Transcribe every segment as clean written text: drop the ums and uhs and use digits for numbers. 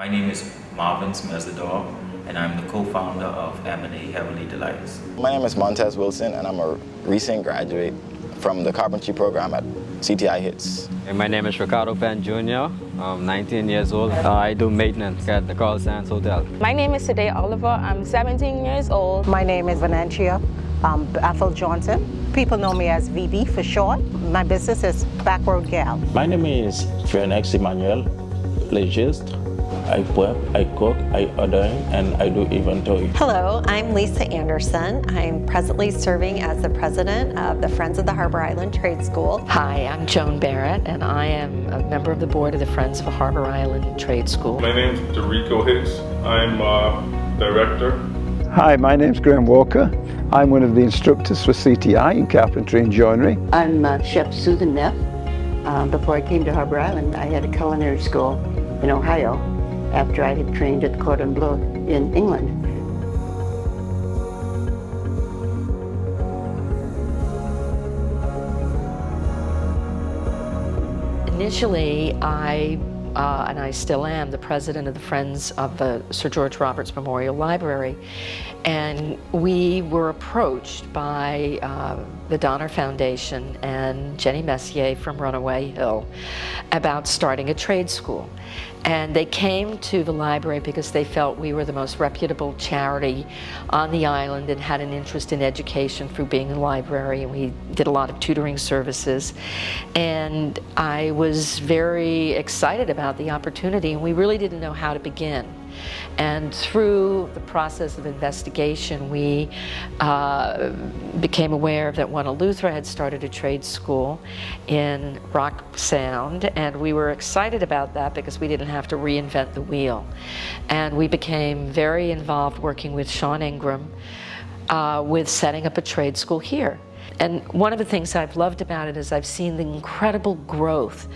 My name is Marvin Smezador, and I'm the co-founder of M&A Heavenly Delights. My name is Montez Wilson, and I'm a recent graduate from the carpentry program at CTI-Hits. My name is Ricardo Penn Jr. I'm 19 years old. I do maintenance at the Carl Sands Hotel. My name is Today Oliver. I'm 17 years old. My name is Venantia Ethel Johnson. People know me as VB for short. My business is Backroad Gal. My name is Phoenix Emmanuel, legist. I prep, I cook, I order, and I do inventory. Hello, I'm Lisa Anderson. I'm presently serving as the president of the Friends of the Harbor Island Trade School. Hi, I'm Joan Barrett, and I am a member of the board of the Friends of the Harbor Island Trade School. My name's Derico Hicks. I'm director. Hi, my name's Graham Walker. I'm one of the instructors for CTI in carpentry and joinery. I'm Chef Susan Neff. Before I came to Harbor Island, I had a culinary school in Ohio after I had trained at the Cordon Bleu in England. Initially, and I still am, the president of the Friends of the Sir George Roberts Memorial Library. And we were approached by the Donner Foundation and Jenny Messier from Runaway Hill about starting a trade school. And they came to the library because they felt we were the most reputable charity on the island and had an interest in education through being a library, and we did a lot of tutoring services. And I was very excited about the opportunity, and we really didn't know how to begin. And through the process of investigation, we became aware that Wunalutha had started a trade school in Rock Sound, and we were excited about that because we didn't have to reinvent the wheel. And we became very involved working with Sean Ingram with setting up a trade school here. And one of the things I've loved about it is I've seen the incredible growth,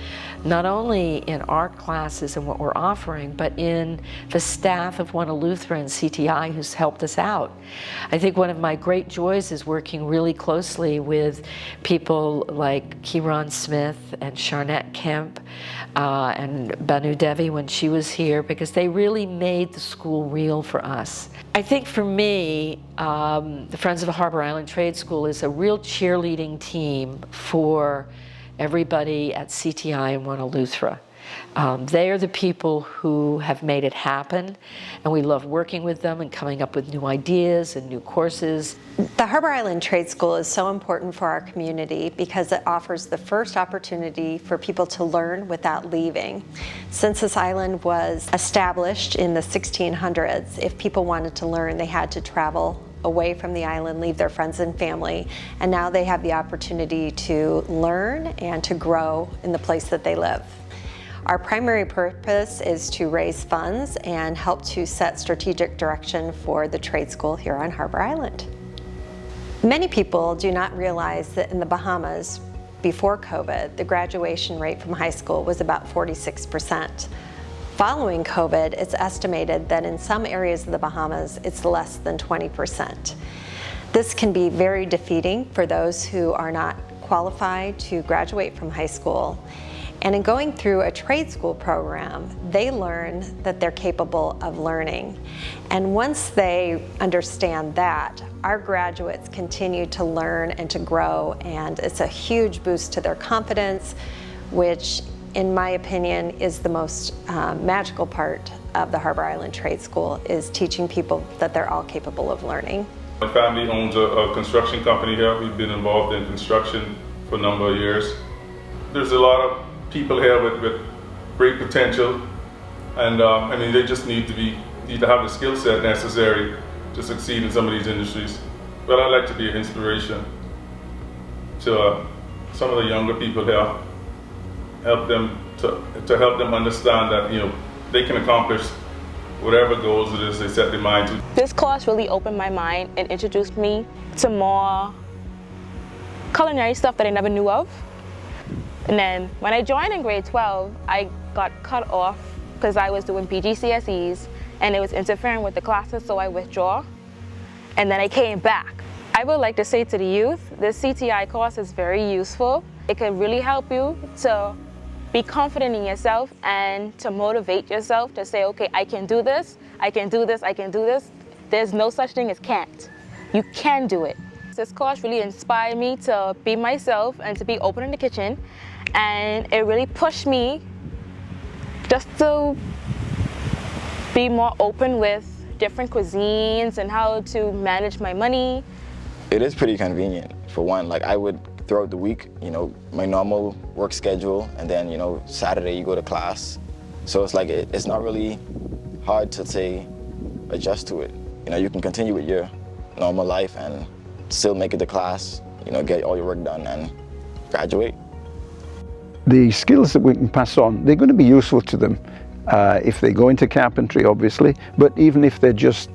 not only in art classes and what we're offering, but in the staff of Wunalutha and CTI who's helped us out. I think one of my great joys is working really closely with people like Kieran Smith and Sharnette Kemp and Banu Devi when she was here, because they really made the school real for us. I think for me, the Friends of the Harbor Island Trade School is a real cheerleading team for everybody at CTI and Wunalutha. They are the people who have made it happen, and we love working with them and coming up with new ideas and new courses. The Harbor Island Trade School is so important for our community because it offers the first opportunity for people to learn without leaving. Since this island was established in the 1600s, if people wanted to learn, they had to travel away from the island, leave their friends and family, and now they have the opportunity to learn and to grow in the place that they live. Our primary purpose is to raise funds and help to set strategic direction for the trade school here on Harbor Island. Many people do not realize that in the Bahamas, before COVID, the graduation rate from high school was about 46%. Following COVID, it's estimated that in some areas of the Bahamas, it's less than 20%. This can be very defeating for those who are not qualified to graduate from high school. And in going through a trade school program, they learn that they're capable of learning. And once they understand that, our graduates continue to learn and to grow, and it's a huge boost to their confidence, which in my opinion, is the most magical part of the Harbor Island Trade School, is teaching people that they're all capable of learning. My family owns a construction company here. We've been involved in construction for a number of years. There's a lot of people here with great potential, and I mean, they just need to have the skill set necessary to succeed in some of these industries. But I'd like to be an inspiration to some of the younger people here. Help them to help them understand that, you know, they can accomplish whatever goals it is they set their mind to. This course really opened my mind and introduced me to more culinary stuff that I never knew of. And then when I joined in grade 12, I got cut off because I was doing PGCSEs and it was interfering with the classes, so I withdrew. And then I came back. I would like to say to the youth, this CTI course is very useful. It can really help you to be confident in yourself and to motivate yourself to say, okay, I can do this, I can do this, I can do this. There's no such thing as can't. You can do it. This course really inspired me to be myself and to be open in the kitchen, and it really pushed me just to be more open with different cuisines and how to manage my money. It is pretty convenient. For one, like I would throughout the week, you know, my normal work schedule, and then, you know, Saturday you go to class. So it's like, it's not really hard to say, adjust to it. You know, you can continue with your normal life and still make it to class, you know, get all your work done and graduate. The skills that we can pass on, they're going to be useful to them if they go into carpentry, obviously, but even if they're just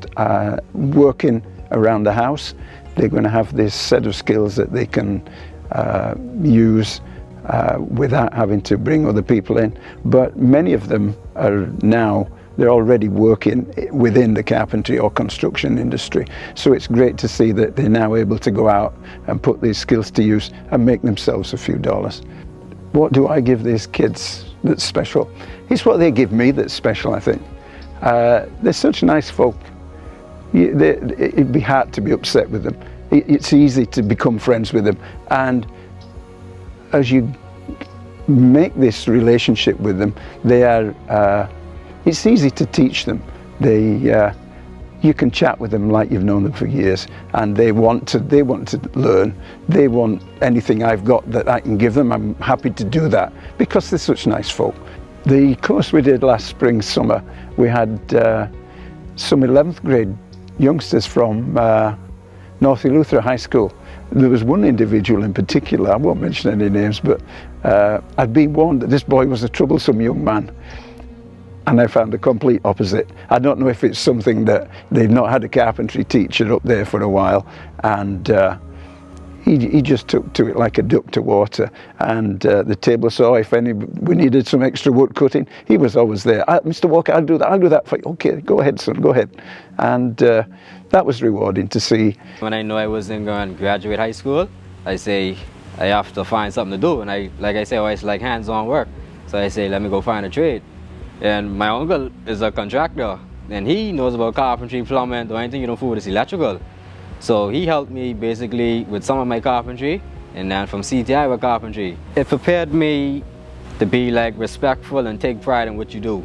working around the house, they're going to have this set of skills that they can use without having to bring other people in. But many of them are now, they're already working within the carpentry or construction industry. So it's great to see that they're now able to go out and put these skills to use and make themselves a few dollars. What do I give these kids that's special? It's what they give me that's special, I think. They're such nice folk. It'd be hard to be upset with them. It's easy to become friends with them. And as you make this relationship with them, they are, it's easy to teach them. You can chat with them like you've known them for years, and they want to learn. They want anything I've got that I can give them. I'm happy to do that because they're such nice folk. The course we did last spring, summer, we had some 11th grade youngsters from North Eleuthera High School. There was one individual in particular, I won't mention any names, but I'd been warned that this boy was a troublesome young man. And I found the complete opposite. I don't know if it's something that they've not had a carpentry teacher up there for a while, and he just took to it like a duck to water. And the table saw if we needed some extra wood cutting, he was always there. Mr. Walker, I'll do that for you. Okay, go ahead, son, go ahead. And that was rewarding to see. When I know I wasn't going to graduate high school, I say I have to find something to do. And like I say, I always like hands-on work. So I say, let me go find a trade. And my uncle is a contractor, and he knows about carpentry, plumbing, or anything you don't fool with is electrical. So he helped me basically with some of my carpentry, and then from CTI with carpentry. It prepared me to be like respectful and take pride in what you do.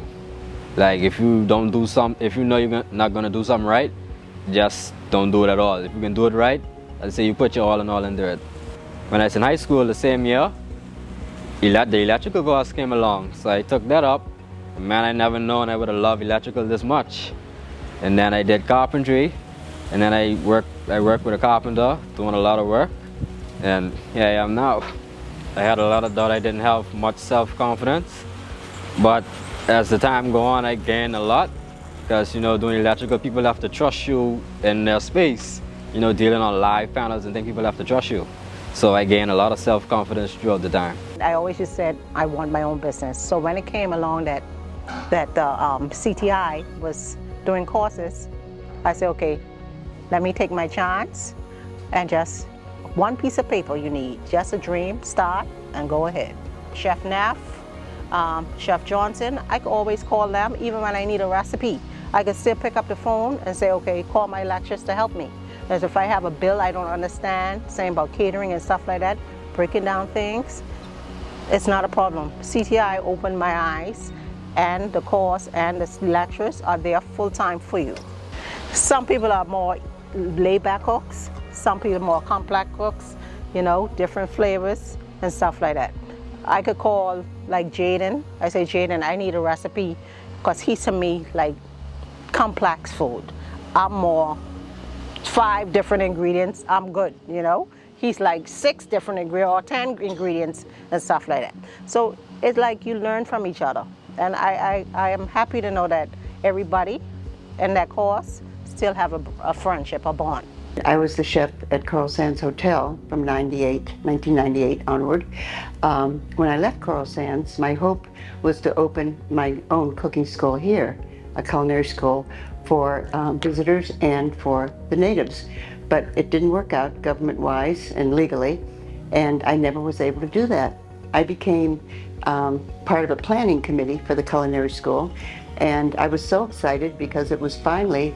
Like if you don't do if you know you're not gonna do something right, just don't do it at all. If you can do it right, I'd say you put your all in all into it. When I was in high school the same year, the electrical course came along, so I took that up. Man, I never known I would have loved electrical this much. And then I did carpentry, and then I worked with a carpenter, doing a lot of work, and here I am now. I had a lot of doubt, I didn't have much self-confidence, but as the time go on, I gained a lot, because, you know, doing electrical, people have to trust you in their space. You know, dealing on live panels and things, people have to trust you. So I gained a lot of self-confidence throughout the time. I always just said I want my own business. So when it came along that the CTI was doing courses, I said, okay, let me take my chance, and just one piece of paper you need, just a dream, start and go ahead. Chef Neff, Chef Johnson, I could always call them even when I need a recipe. I could still pick up the phone and say, okay, call my lecturers to help me. Because if I have a bill I don't understand, saying about catering and stuff like that, breaking down things, it's not a problem. CTI opened my eyes, and the course and the lecturers are there full-time for you. Some people are more laid-back cooks, some people are more complex cooks, you know, different flavors and stuff like that. I could call like Jaden, I say, Jaden, I need a recipe, because he sent me like complex food. I'm more 5 different ingredients, I'm good, you know. He's like 6 different ingredients or 10 ingredients and stuff like that. So it's like you learn from each other. And I am happy to know that everybody in that course still have a friendship, a bond. I was the chef at Carl Sands Hotel from 1998 onward. When I left Carl Sands, my hope was to open my own cooking school here, a culinary school for visitors and for the natives. But it didn't work out government-wise and legally, and I never was able to do that. I became part of a planning committee for the culinary school, and I was so excited because it was finally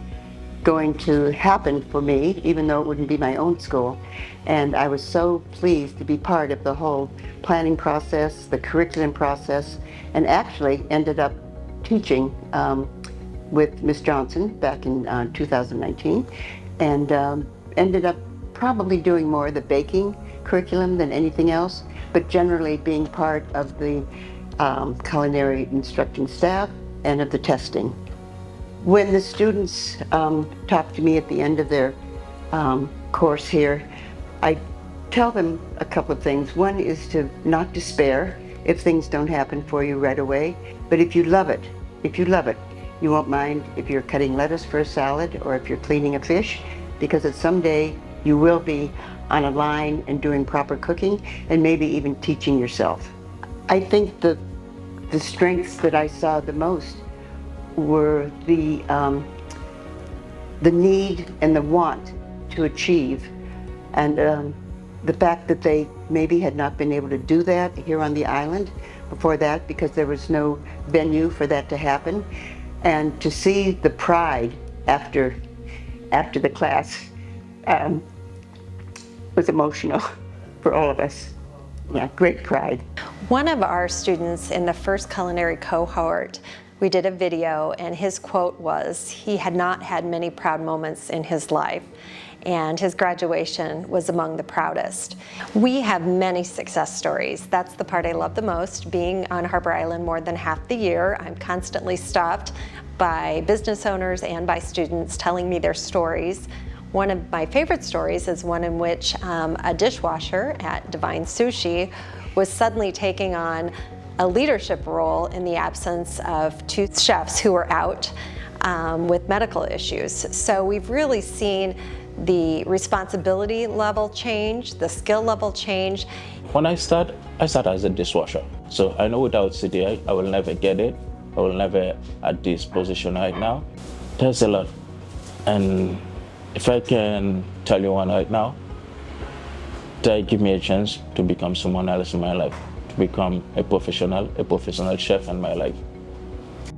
going to happen for me, even though it wouldn't be my own school. And I was so pleased to be part of the whole planning process, the curriculum process, and actually ended up teaching with Miss Johnson back in 2019, and ended up probably doing more of the baking curriculum than anything else, but generally being part of the culinary instructing staff and of the testing. When the students talk to me at the end of their course here, I tell them a couple of things. One is to not despair if things don't happen for you right away, but if you love it, you won't mind if you're cutting lettuce for a salad or if you're cleaning a fish, because at someday you will be on a line and doing proper cooking and maybe even teaching yourself. I think the strengths that I saw the most were the need and the want to achieve, and the fact that they maybe had not been able to do that here on the island before that because there was no venue for that to happen, and to see the pride after the class was emotional for all of us. Yeah, great pride. One of our students in the first culinary cohort, we did a video, and his quote was, he had not had many proud moments in his life, and his graduation was among the proudest. We have many success stories. That's the part I love the most. Being on Harbor Island more than half the year, I'm constantly stopped by business owners and by students telling me their stories. One of my favorite stories is one in which a dishwasher at Divine Sushi was suddenly taking on a leadership role in the absence of two chefs who were out with medical issues. So we've really seen the responsibility level change, the skill level change. When I start as a dishwasher. So I know without CTI, I will never get it. I will never at this position right now. There's a lot. And if I can tell you one right now, that give me a chance to become someone else in my life, to become a professional chef in my life.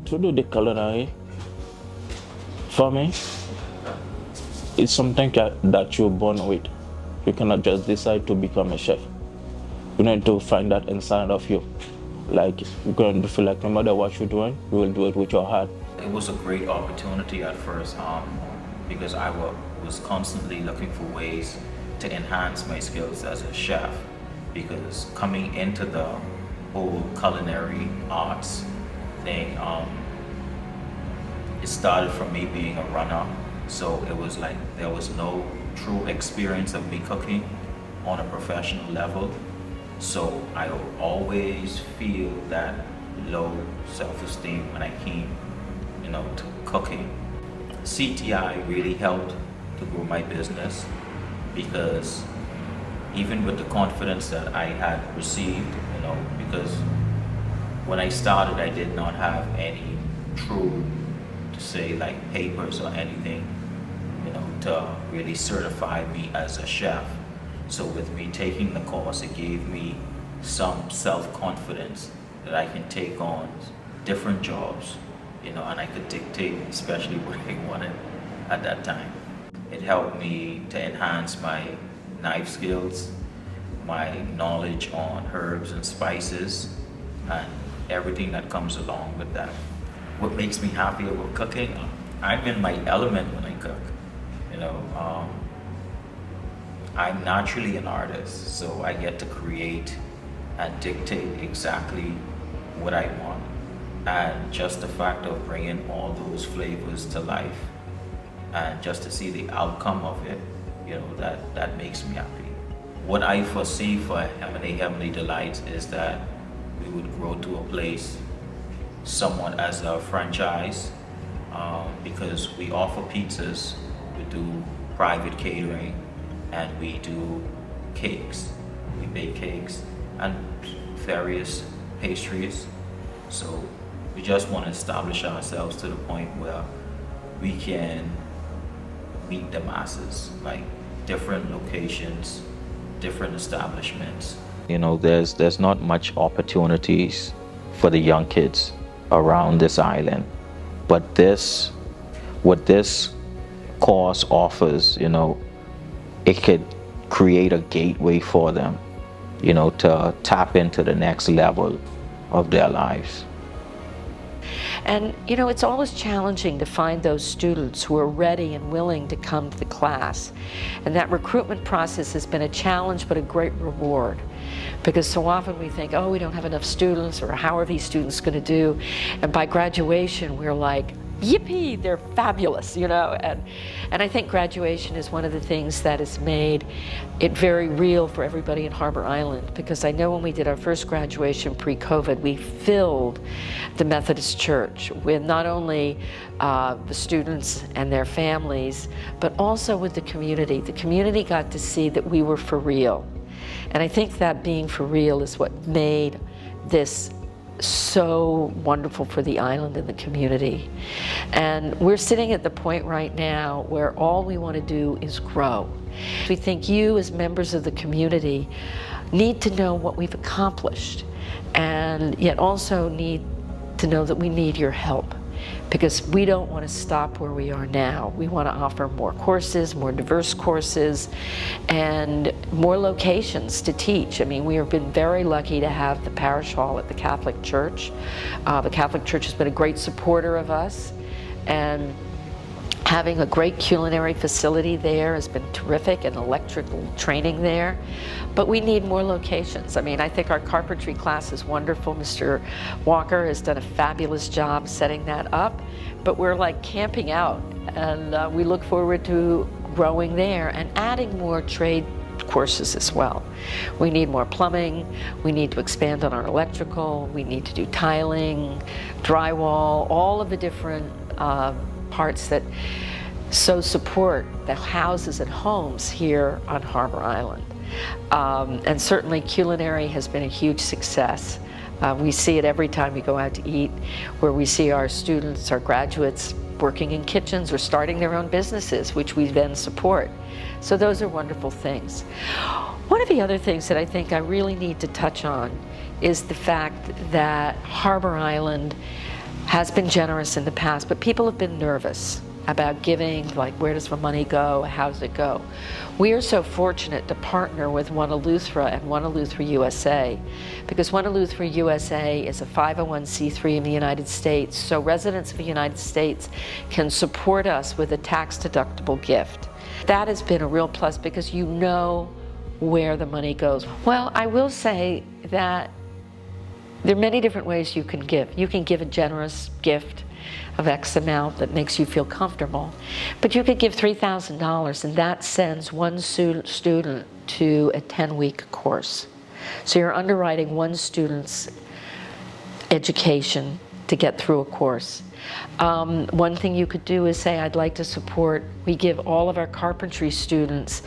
To do the culinary, for me, it's something that you're born with. You cannot just decide to become a chef. You need to find that inside of you. Like, you're going to feel like no matter what you're doing, you will do it with your heart. It was a great opportunity at first because I was constantly looking for ways to enhance my skills as a chef, because coming into the whole culinary arts thing, it started from me being a runner. So it was like there was no true experience of me cooking on a professional level. So I always feel that low self-esteem when I came, to cooking. CTI really helped to grow my business, because even with the confidence that I had received, because when I started, I did not have any true, to say, like papers or anything, to really certify me as a chef. So with me taking the course, it gave me some self-confidence that I can take on different jobs, and I could dictate especially what I wanted at that time. It helped me to enhance my knife skills, my knowledge on herbs and spices, and everything that comes along with that. What makes me happy about cooking, I'm in my element when I cook. I'm naturally an artist, so I get to create and dictate exactly what I want. And just the fact of bringing all those flavors to life and just to see the outcome of it, that makes me happy. What I foresee for Heavenly Delights is that we would grow to a place somewhat as a franchise, because we offer pizzas, we do private catering, and we do cakes. We bake cakes and various pastries. So we just want to establish ourselves to the point where we can meet the masses, like different locations, different establishments, You know, there's not much opportunities for the young kids around this island. But what this course offers, you know, it could create a gateway for them, you know, to tap into the next level of their lives. And you know, it's always challenging to find those students who are ready and willing to come to the class. And that recruitment process has been a challenge, but a great reward. Because so often we think, oh, we don't have enough students, or how are these students going to do? And by graduation, we're like, yippee, they're fabulous, you know. And I think graduation is one of the things that has made it very real for everybody in Harbor Island, because I know when we did our first graduation pre-COVID, we filled the Methodist Church with not only the students and their families, but also with the community. The community got to see that we were for real. And I think that being for real is what made this so wonderful for the island and the community. And we're sitting at the point right now where all we want to do is grow. We think you, as members of the community, need to know what we've accomplished, and yet also need to know that we need your help, because we don't want to stop where we are now. We want to offer more courses, more diverse courses, and more locations to teach. I mean, we have been very lucky to have the parish hall at the Catholic Church. The Catholic Church has been a great supporter of us, and having a great culinary facility there has been terrific, and electrical training there. But we need more locations. I mean, I think our carpentry class is wonderful. Mr. Walker has done a fabulous job setting that up, but we're like camping out, and we look forward to growing there and adding more trade courses as well. We need more plumbing, we need to expand on our electrical, we need to do tiling, drywall, all of the different parts that so support the houses and homes here on Harbor Island. And certainly Culinary has been a huge success. We see it every time we go out to eat, where we see our students, our graduates, working in kitchens or starting their own businesses, which we then support. So those are wonderful things. One of the other things that I think I really need to touch on is the fact that Harbor Island has been generous in the past, but people have been nervous about giving, like where does the money go, how does it go? We are so fortunate to partner with One Eleuthera and One Eleuthera USA, because One Eleuthera USA is a 501c3 in the United States, so residents of the United States can support us with a tax-deductible gift. That has been a real plus, because you know where the money goes. Well, I will say that there are many different ways you can give. You can give a generous gift of X amount that makes you feel comfortable, but you could give $3,000, and that sends one student to a 10-week course. So you're underwriting one student's education to get through a course. One thing you could do is say, I'd like to support, we give all of our carpentry students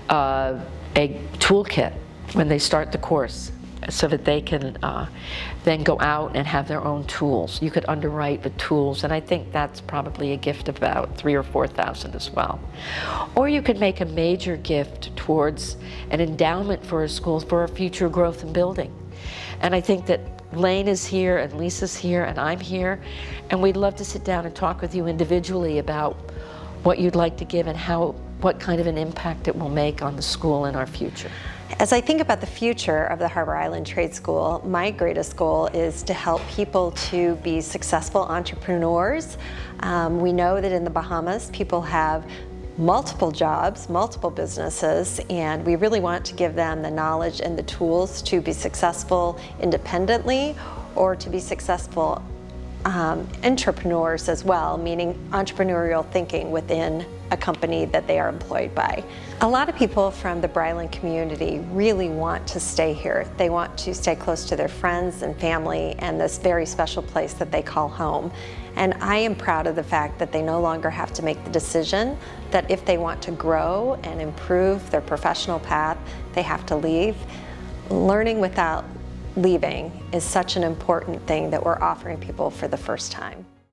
a toolkit when they start the course, so that they can then go out and have their own tools. You could underwrite the tools, and I think that's probably a gift of about $3,000 or $4,000 as well. Or you could make a major gift towards an endowment for a school for a future growth and building. And I think that Lane is here, and Lisa's here, and I'm here, and we'd love to sit down and talk with you individually about what you'd like to give and what kind of an impact it will make on the school and our future. As I think about the future of the Harbor Island Trade School, my greatest goal is to help people to be successful entrepreneurs. We know that in the Bahamas, people have multiple jobs, multiple businesses, and we really want to give them the knowledge and the tools to be successful independently, or to be successful entrepreneurs as well, meaning entrepreneurial thinking within a company that they are employed by. A lot of people from the Bryland community really want to stay here. They want to stay close to their friends and family and this very special place that they call home. And I am proud of the fact that they no longer have to make the decision that if they want to grow and improve their professional path, they have to leave. Learning without leaving is such an important thing that we're offering people for the first time.